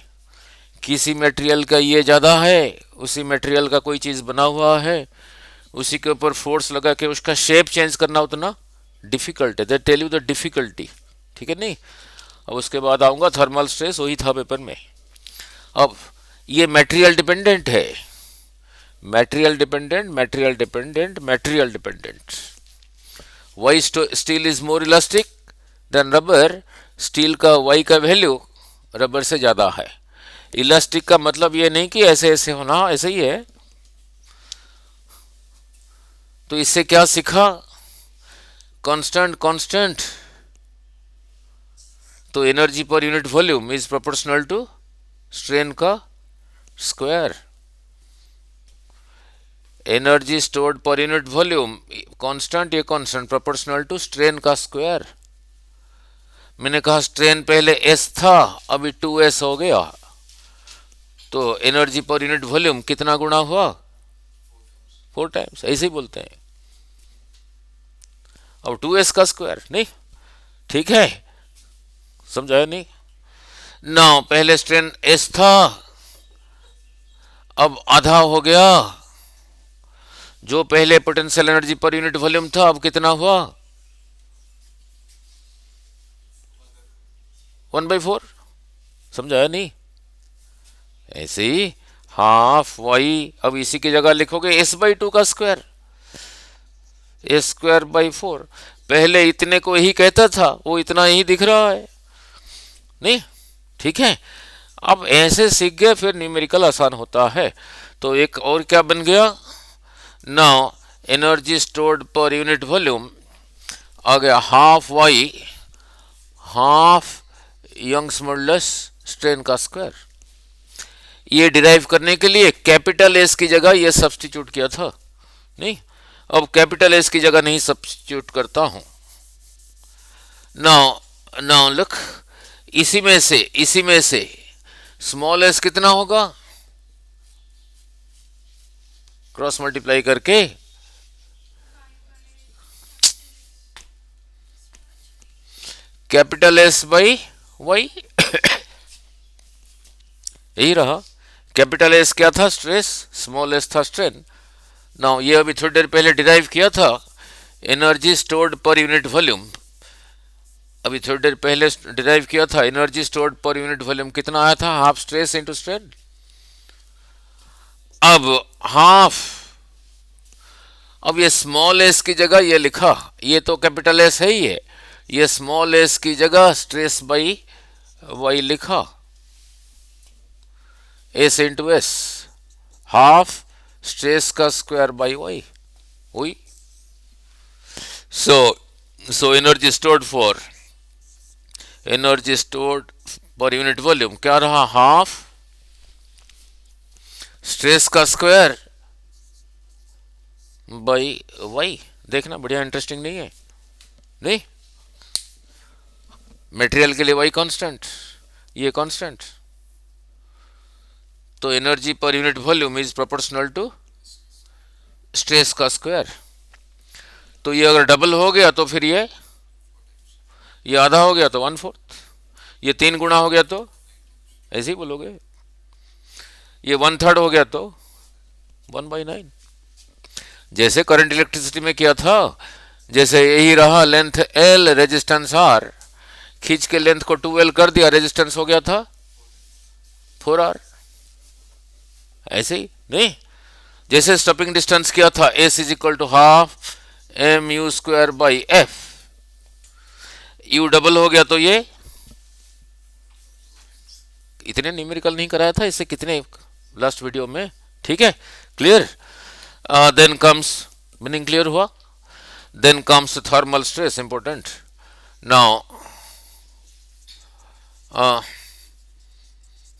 Speaker 1: किसी मटेरियल का ये ज़्यादा है, उसी मटेरियल का कोई चीज़ बना हुआ है, उसी के ऊपर फोर्स लगा के उसका शेप चेंज करना उतना डिफ़िकल्ट है। They tell you the difficulty, ठीक है नहीं। अब उसके बाद आऊँगा थर्मल स्ट्रेस, वही था पेपर में। अब ये मटेरियल डिपेंडेंट है, material dependent, material dependent, material dependent. Y steel is more elastic than rubber, steel का वाई का वैल्यू रबर से ज़्यादा है। इलास्टिक का मतलब ये नहीं कि ऐसे ऐसे होना, ऐसे ही है। तो इससे क्या सीखा? कांस्टेंट कांस्टेंट, तो energy per unit volume is proportional to strain का square. Energy stored per unit volume constant, ये कांस्टेंट प्रोपोर्शनल टू स्ट्रेन का स्क्वायर। मैंने कहा स्ट्रेन पहले एस था, अभी 2s हो गया, तो एनर्जी पर यूनिट वॉल्यूम कितना गुना हुआ? 4 टाइम्स, ऐसे ही बोलते हैं। अब 2s का स्क्वायर नहीं, ठीक है, समझाया नहीं ना। पहले स्ट्रेन एस था, अब आधा हो गया। जो पहले potential energy per unit volume था, अब कितना हुआ? 1/4, समझाया नहीं? ऐसे ही हाफ वाई, अब इसी की जगह लिखोगे s/2 का स्क्वायर, a²/4। पहले इतने को ही कहता था, वो इतना ही दिख रहा है नहीं, ठीक है। अब ऐसे सीख गए, फिर न्यूमेरिकल आसान होता है। तो एक और क्या बन गया? Now energy stored per unit volume आ गया half Y, half Young's modulus strain का स्क्वायर। ये डिराइव करने के लिए कैपिटल एस की जगह ये सब्स्टिट्यूट किया था नहीं, अब कैपिटल एस की जगह नहीं सब्स्टिट्यूट करता हूं। नाउ नाउ लुक, इसी में से स्मॉल एस कितना होगा? क्रॉस मल्टीप्लाई करके कैपिटल एस बाई वाई, यही रहा। कैपिटल एस क्या था? स्ट्रेस, स्मॉल एस था स्ट्रेन। नाउ ये अभी थोड़ी देर पहले डिराइव किया था, energy stored per unit volume, अभी थोड़ी देर पहले डिराइव किया था। Energy stored per unit volume कितना आया था? Half stress into strain. अब हाफ, अब ये स्मॉल एस की जगह ये लिखा, ये तो कैपिटल एस है ही है, ये स्मॉल एस की जगह स्ट्रेस बाई वाई लिखा, S into S, half stress का स्क्वायर बाई वाई, वही। So energy stored per unit volume क्या रहा? हाफ स्ट्रेस का स्क्वायर बाई वाई। देखना बढ़िया इंटरेस्टिंग नहीं है? नहीं, मटेरियल के लिए वाई कांस्टेंट, ये कांस्टेंट, तो energy per unit volume is proportional to stress का स्क्वायर। तो ये अगर डबल हो गया तो फिर ये आधा हो गया तो 1/4, ये 3 गुना हो गया तो ऐसे ही बोलोगे, ये 1/3 हो गया तो 1/9। जैसे करंट इलेक्ट्रिसिटी में किया था, जैसे यही रहा लेंथ L, रेजिस्टेंस R, खींच के लेंथ को 2L कर दिया, रेजिस्टेंस हो गया था 4R। ऐसे ही नहीं, जैसे स्टॉपिंग डिस्टेंस किया था S is equal to half mu²/f, U double हो गया तो ये इतने न्यूमेरिकल नहीं कराया था, इससे कितने लास्ट वीडियो में, ठीक है, clear. Then comes, meaning clear हुआ। Then comes thermal stress, important. Now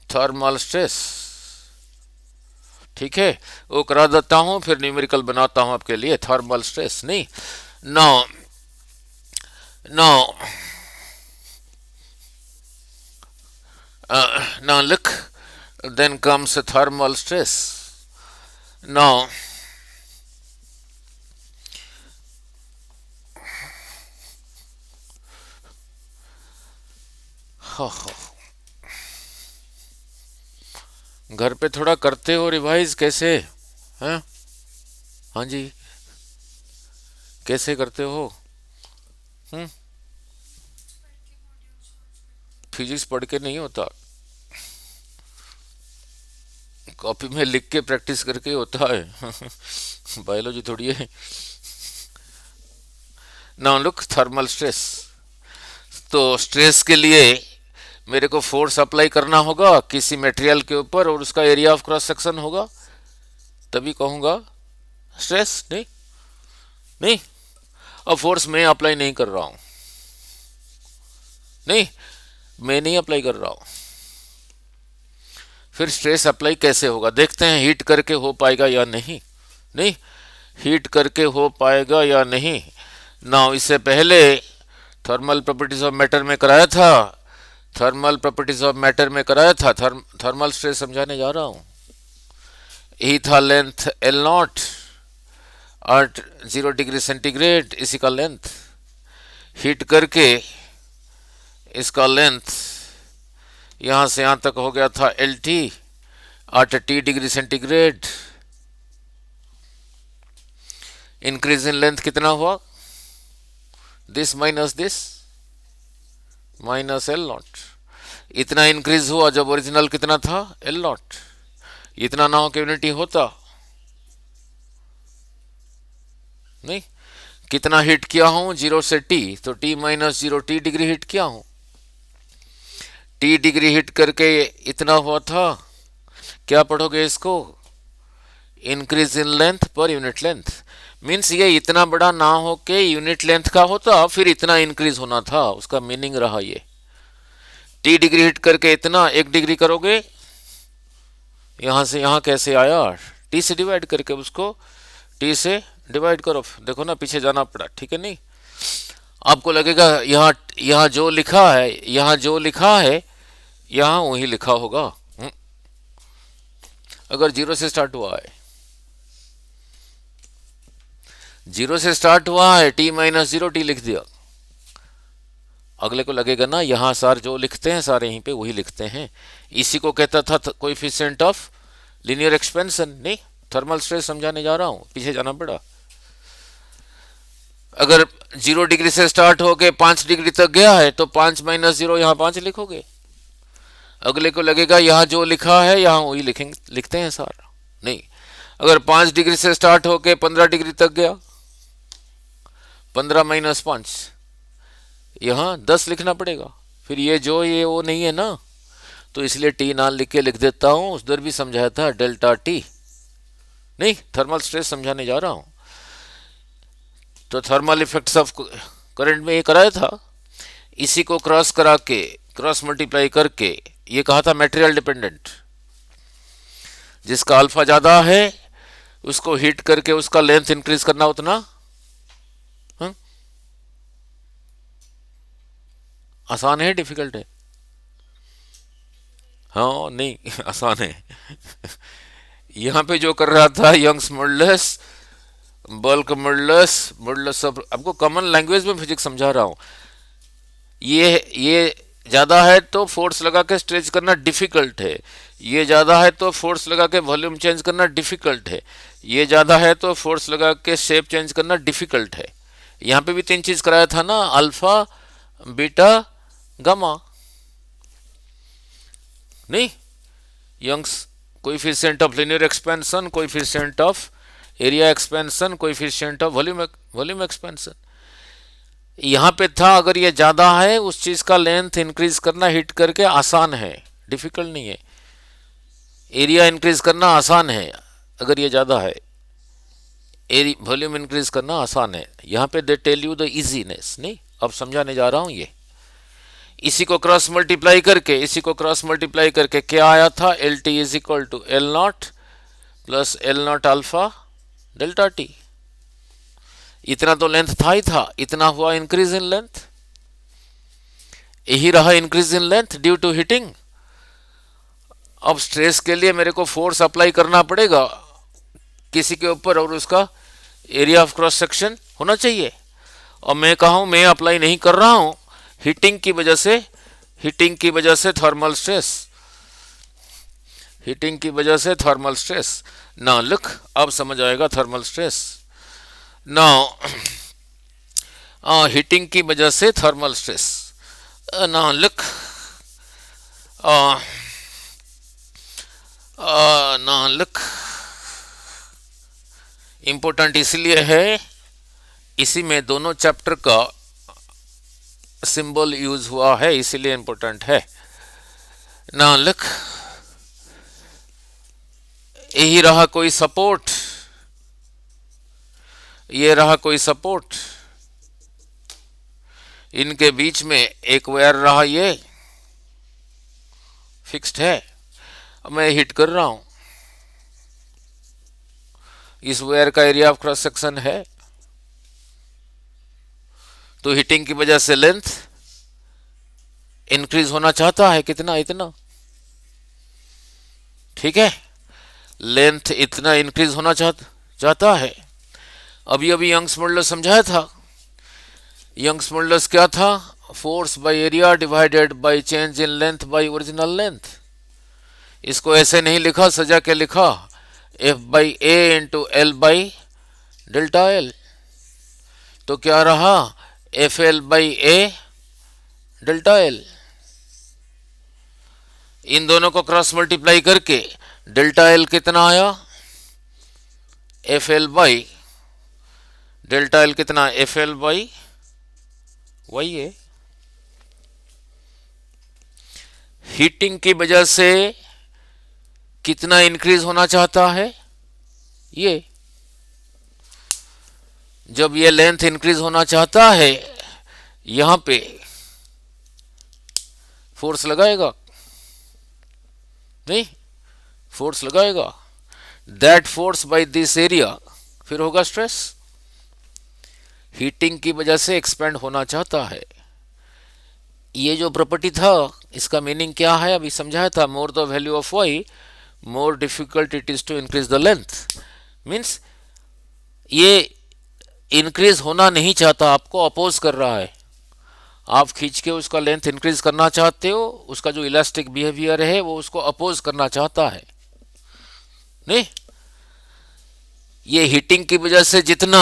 Speaker 1: thermal stress, ठीक है, वो करा देता हूं, फिर न्यूमेरिकल बनाता हूं आपके लिए। थर्मल स्ट्रेस नहीं, now now look, then comes a thermal stress. Now, घर पे थोड़ा करते हो रिवाइज कैसे हैं? हाँ जी, कैसे करते हो? हम्म फिजिक्स पढ़ के नहीं होता, कॉपी में लिख के प्रैक्टिस करके होता है। बायोलॉजी थोड़ी है। Now look, thermal stress. तो स्ट्रेस के लिए मेरे को फोर्स अप्लाई करना होगा किसी मटेरियल के ऊपर और उसका एरिया ऑफ क्रॉस सेक्शन होगा, तभी कहूँगा स्ट्रेस। नहीं, नहीं, अब फोर्स मैं अप्लाई नहीं कर रहा हूँ, नहीं, मैं नहीं अप्लाई कर रहा हूँ, फिर स्ट्रेस अप्लाई कैसे होगा देखते हैं। हीट करके हो पाएगा या नहीं? नहीं, हीट करके हो पाएगा या नहीं? ना, इससे पहले थर्मल प्रॉपर्टीज ऑफ मैटर में कराया था, थर्मल प्रॉपर्टीज ऑफ मैटर में कराया था, थर्मल स्ट्रेस समझाने जा रहा हूँ। ई था length L not at 0 degree centigrade, इसी का लेंथ। हीट करके इसका लेंथ यहाँ से यहाँ तक हो गया था L T at T degree centigrade. Increase in length कितना हुआ? This minus L not. इतना इंक्रीज हुआ जब ओरिजिनल कितना था? L not. इतना ना हो कि यूनिटी होता नहीं। कितना हीट किया हूं? 0 से टी, तो T minus 0 T degree heat किया हूं। टी डिग्री हीट करके इतना हुआ था। क्या पढ़ोगे इसको? Increase in length per unit length. Means ये इतना बड़ा ना हो के यूनिट लेंथ का होता, फिर इतना इंक्रीज होना था, उसका मीनिंग रहा ये। टी डिग्री हिट करके इतना 1 डिग्री करोगे, यहां से यहां कैसे आया? टी से डिवाइड करके उसको टी से डिवाइड करो। देखो ना, पीछे जाना पड़ा, ठीक है? नहीं, आपको लगेगा यहाँ यहाँ जो लिखा है, यहाँ जो लिखा है यहाँ वही लिखा होगा। अगर 0 से स्टार्ट हुआ है, 0 से स्टार्ट हुआ है, टी माइनस 0 टी लिख दिया, अगले को लगेगा ना यहाँ सार जो लिखते हैं सारे यहीं पे वही लिखते हैं। इसी को कहता था कोएफिशिएंट ऑफ लीनियर एक्सपेंशन। नहीं, थर्मल स्ट्रेस समझाने जा रहा हूं, पीछे जाना पड़ा। अगर 0 डिग्री से स्टार्ट होके 5 डिग्री तक गया है तो 5 माइनस 0 यहाँ 5 लिखोगे। अगले को लगेगा यहाँ जो लिखा है यहाँ वही लिखते हैं सारा। नहीं, अगर 5 डिग्री से स्टार्ट होके 15 डिग्री तक गया, 15 माइनस 5, यहाँ 10 लिखना पड़ेगा। फिर ये जो ये वो नहीं है ना, तो इसलिए टी ना लिख के लिख देता हूं। उधर भी समझाया था डेल्टा टी। नहीं, थर्मल स्ट्रेस समझाने जा रहा हूं। तो थर्मल इफेक्ट्स ऑफ करंट में ये कराया था। इसी को क्रॉस करा के, क्रॉस मल्टीप्लाई करके ये कहा था मटेरियल डिपेंडेंट। जिसका अल्फा ज्यादा है उसको हीट करके उसका लेंथ इंक्रीज करना उतना आसान है, डिफिकल्ट है? हाँ, नहीं, आसान है। यहाँ पे जो कर रहा था Young's modulus, bulk modulus, modulus of, आपको कॉमन लैंग्वेज में फिजिक्स समझा रहा हूँ। ये ज़्यादा है तो फोर्स लगा के स्ट्रेच करना डिफिकल्ट है, ये ज़्यादा है तो फोर्स लगा के वॉल्यूम चेंज करना डिफिकल्ट है, ये ज़्यादा है तो फोर्स लगा के शेप चेंज करना डिफिकल्ट है। यहाँ पे भी 3 चीज़ कराया था ना, अल्फा, बीटा, गामा। नहीं, Young's coefficient of linear expansion, coefficient of area expansion, coefficient of volume expansion. यहाँ पे था अगर ये ज़्यादा है उस चीज़ का लेंथ इंक्रीज करना हीट करके आसान है, डिफिकल्ट नहीं है। एरिया इंक्रीज करना आसान है अगर ये ज़्यादा है, वॉल्यूम इंक्रीज करना आसान है। यहाँ पे they tell you the easiness. नहीं, अब समझाने जा रहा हूँ ये। इसी को क्रॉस मल्टीप्लाई करके, इसी को क्रॉस मल्टीप्लाई करके क्या आया था? L T is equal to L not plus L not alpha delta T. इतना तो लेंथ था ही था, इतना हुआ इंक्रीज इन लेंथ। यही रहा increase in length due to heating. अब स्ट्रेस के लिए मेरे को फोर्स अप्लाई करना पड़ेगा किसी के ऊपर, और उसका एरिया ऑफ क्रॉस सेक्शन होना चाहिए। और मैं कहा हूं मैं अप्लाई नहीं कर रहा हूं, हीटिंग की वजह से, हीटिंग की वजह से थर्मल स्ट्रेस, हीटिंग की वजह से थर्मल स्ट्रेस। ना लुक, अब समझ आएगा थर्मल स्ट्रेस। ना हीटिंग की वजह से थर्मल स्ट्रेस। ना लुक, ना लुक इंपॉर्टेंट इसलिए है, इसी में दोनों चैप्टर का सिंबल यूज हुआ है, इसीलिए इंपॉर्टेंट है। ना लुक, यही रहा कोई सपोर्ट, ये रहा कोई सपोर्ट, इनके बीच में एक वायर रहा, ये फिक्स्ड है। अब मैं हिट कर रहा हूं, इस वायर का एरिया ऑफ क्रॉस सेक्शन है, तो हिटिंग की वजह से लेंथ इंक्रीज होना चाहता है, कितना, इतना, ठीक है, लेंथ इतना इंक्रीज होना चाहता है। अभी अभी यंग्स मॉडुलस समझाया था। यंग्स मॉडुलस क्या था? Force by area divided by change in length by original length. इसको ऐसे नहीं लिखा, सजा के लिखा, F by A into L by delta L. तो क्या रहा? F L by A delta L. इन दोनों को क्रॉस मल्टीप्लाई करके डेल्टा एल कितना आया? F L by delta L कितना? F L by Y A. Heating की वजह से कितना इंक्रीज होना चाहता है? ये, जब ये लेंथ इंक्रीज होना चाहता है, यहां पे फोर्स लगाएगा, नहीं, फोर्स लगाएगा, that force by this area, फिर होगा स्ट्रेस। हीटिंग की वजह से एक्सपेंड होना चाहता है। ये जो प्रॉपर्टी था, इसका मीनिंग क्या है अभी समझाया था, more the value of Y more difficult it is to increase the length. Means ये इंक्रीज होना नहीं चाहता, आपको अपोज कर रहा है। आप खींच के उसका लेंथ इंक्रीज करना चाहते हो, उसका जो इलास्टिक बिहेवियर है वो उसको अपोज करना चाहता है, नहीं। ये हीटिंग की वजह से जितना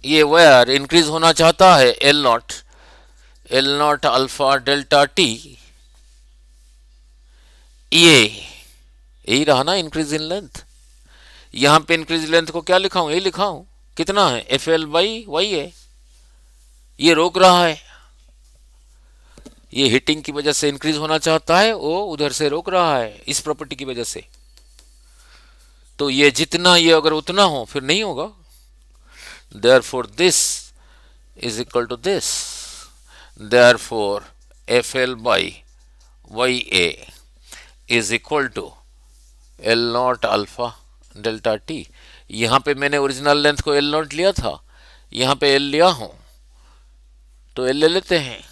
Speaker 1: ये वायर इंक्रीज होना चाहता है, L not alpha delta T, ये यही रहा ना इंक्रीज इन लेंथ। यहां पे इंक्रीज लेंथ को क्या लिखा हूं? यही लिखा हूं, कितना है? एफ एल बाई वाई है। ये रोक रहा है, ये हीटिंग की वजह से इंक्रीज होना चाहता है, वो उधर से रोक रहा है इस प्रॉपर्टी की वजह से। तो ये जितना, ये अगर उतना हो फिर नहीं होगा। Therefore this is equal to this, therefore F L by Y A is equal to L not alpha delta T. यहां पे मैंने ओरिजिनल लेंथ को एल नॉट लिया था, यहां पे एल लिया हूं, तो एल ले लेते हैं,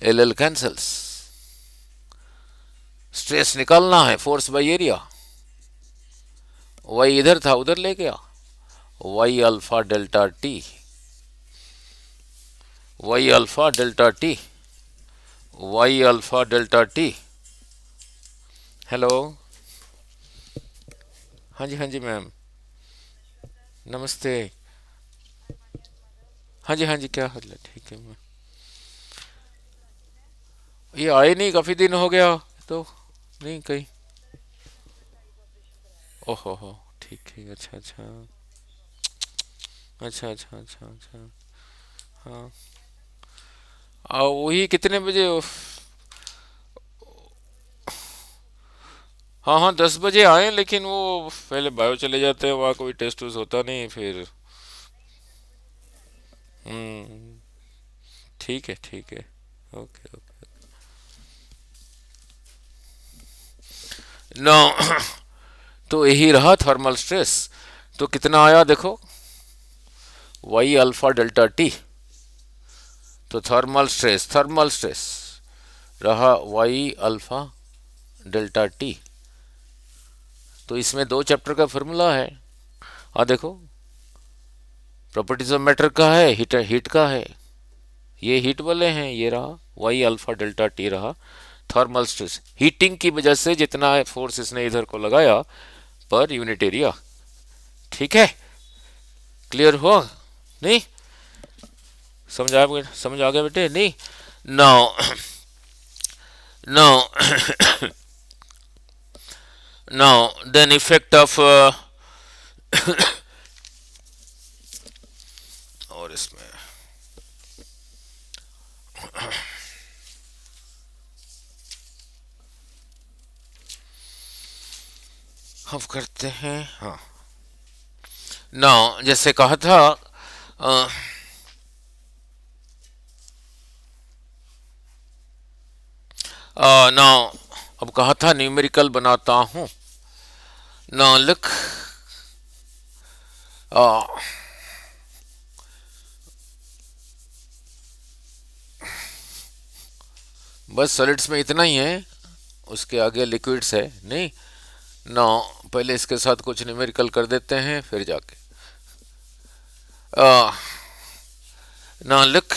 Speaker 1: एल एल कैंसल्स। स्ट्रेस निकालना है, फोर्स बाई एरिया, वाई इधर था उधर ले गया, Y alpha delta T, Y alpha delta T, Y alpha delta T. Hello, हाँ जी मैम, नमस्ते। हाँ जी क्या हाल है? ठीक है मैम। ये आए नहीं, काफी दिन हो गया, तो नहीं कहीं। ओहो, ठीक है, अच्छा अच्छा अच्छा अच्छा अच्छा अच्छा। हाँ, वही कितने बजे? हाँ हाँ, 10 बजे आए, लेकिन वो पहले बायो चले जाते हैं, वहाँ कोई टेस्ट वूस्ट होता नहीं फिर। हम्म, ठीक है, ओके ओके। नो तो यही रहा थर्मल स्ट्रेस। तो कितना आया देखो, वाई अल्फा डेल्टा टी। तो थर्मल स्ट्रेस रहा वाई अल्फा डेल्टा टी। तो इसमें 2 चैप्टर का फॉर्मूला है। देखो, प्रॉपर्टीज ऑफ मैटर का है, हीट का है। ये हीट वाले हैं, ये रहा वाई अल्फा डेल्टा टी रहा थर्मल स्ट्रेस, हीटिंग की वजह से जितना फोर्स इसने इधर को लगाया पर यूनिट एरिया। ठीक है, क्लियर हुआ? नहीं समझ आ गया बेटे? नहीं, now now now then effect of और इसमें हम करते हैं। हाँ, नाउ जैसे कहा था नाउ अब कहा था न्यूमेरिकल बनाता हूं। नाउ लुक, बस सॉलिड्स में इतना ही है, उसके आगे लिक्विड्स है नहीं। नाउ पहले इसके साथ कुछ न्यूमेरिकल कर देते हैं फिर जाके नाउ लुक,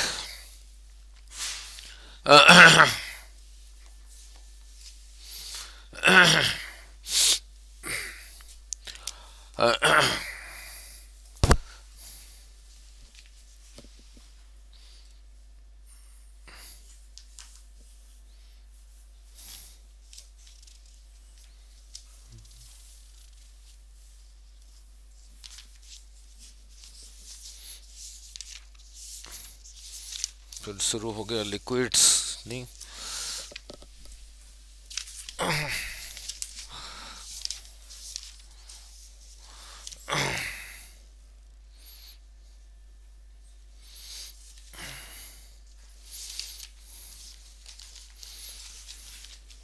Speaker 1: फिर शुरू हो गया लिक्विड्स नहीं।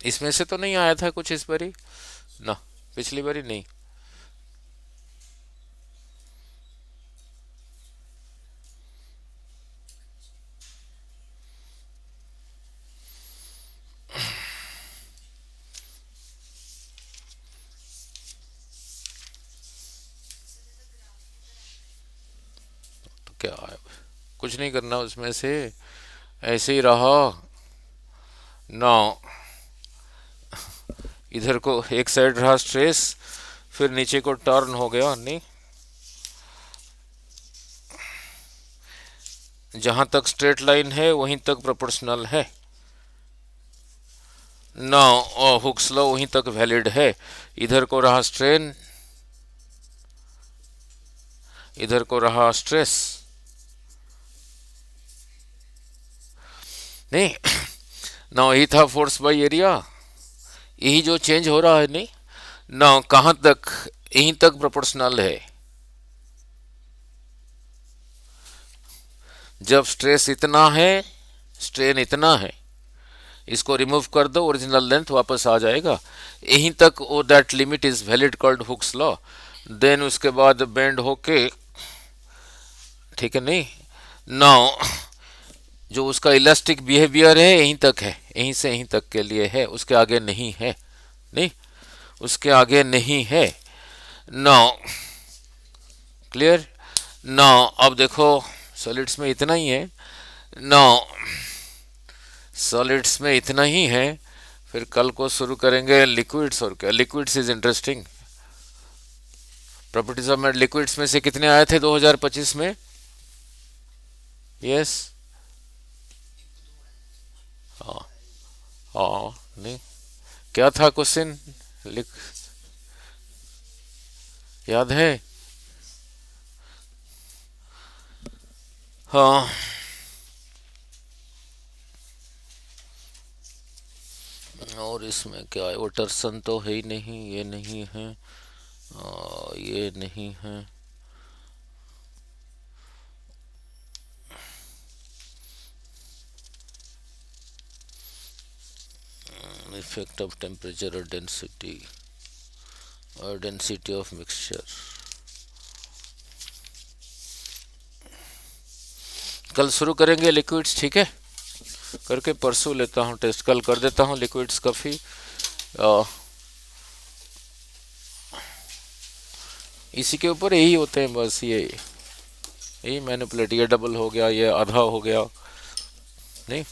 Speaker 1: इसमें से तो नहीं आया था कुछ इस बारी ना, पिछली बारी नहीं। तो क्या है, कुछ नहीं करना उसमें से, ऐसे ही रहा। ना इधर को एक साइड रहा स्ट्रेस, फिर नीचे को टर्न हो गया नहीं। जहां तक स्ट्रेट लाइन है वहीं तक प्रोपोर्शनल है ना, हुक्स लॉ वहीं तक वैलिड है। इधर को रहा स्ट्रेन, इधर को रहा स्ट्रेस नहीं। ना यही था फोर्स बाय एरिया, यही जो चेंज हो रहा है नहीं ना, कहां तक, यहीं तक प्रोपोर्शनल है। जब स्ट्रेस इतना है, स्ट्रेन इतना है, इसको रिमूव कर दो, ओरिजिनल लेंथ वापस आ जाएगा, यहीं तक वो that limit is valid called Hooke's law. Then उसके बाद बेंड होके, ठीक है नहीं, नाउ जो उसका इलास्टिक बिहेवियर है यहीं तक है, यहीं से यहीं तक के लिए है, उसके आगे नहीं है नहीं, उसके आगे नहीं है। Now clear? नाउ अब देखो सॉलिड्स में इतना ही है। नाउ सॉलिड्स में इतना ही है, फिर कल को शुरू करेंगे लिक्विड्स। और क्या liquids is interesting. Properties of liquids में से कितने आए थे 2025 में? यस, हाँ हाँ नहीं, क्या था क्वेश्चन, लिख याद है? हाँ, और इसमें क्या है, वोटरसन तो है ही नहीं, ये नहीं है, ये नहीं है। इफेक्ट ऑफ टेम्परेचर और डेंसिटी ऑफ मिक्सचर। कल शुरू करेंगे लिक्विड्स, ठीक है? करके परसों लेता हूँ टेस्ट, कल कर देता हूँ लिक्विड्स काफ़ी, अ, इसी के ऊपर यही होते हैं बस, यही मैनिपुलेट, ये डबल हो गया, ये आधा हो गया, नहीं।